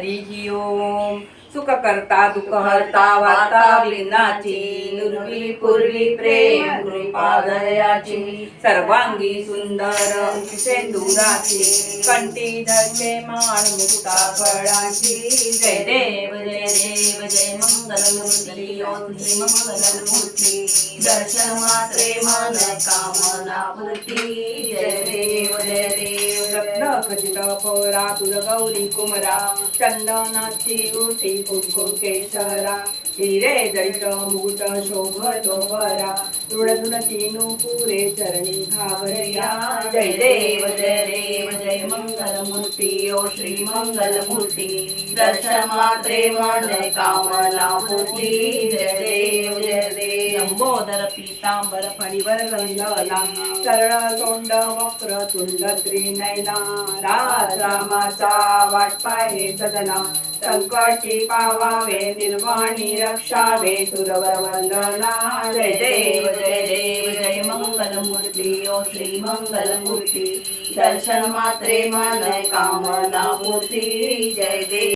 हरी ओम. सुख करता दुःख हरता वार्ता विघ्नाची, नुरवी पूर्वी प्रेम कृपा दयाची, सर्वांगी सुंदर सिंदुराची, कंठी धरते माळ मुक्ता फळाची. जय देव जय देव जय मंगलमूर्ती ओंची मंगलमूर्ती, दर्शन मात्रे मन कामना पूर्ती. जय देव जय देव. रत्न खचित परा तुझ गौरी कुमरा, चंदनाची उठी कुंकुम केशरा, हिरे जडित मुकुट शोभतो बरा, तुळतुळती नुपुरे चरणी घाबरया. जय देव जय देव जय मंगलमूर्ती ओ श्री मंगलमूर्ती, दर्शन मात्रे मन कामना पूर्ती. जय देव जय देव. लंबोदर पीतांबर फणीवर गंधला, सरळ तोंड वक्र तुंड त्रिनयना, रामाचा वाट पाहे सदना, संकटी पावावे निर्वाणी रक्षावे सुरवर वंदना. जय देव जय देव जय मंगलमूर्ती ओ श्री मंगलमूर्ती, दर्शन मात्रे मन कामना पूर्ती. जय देव.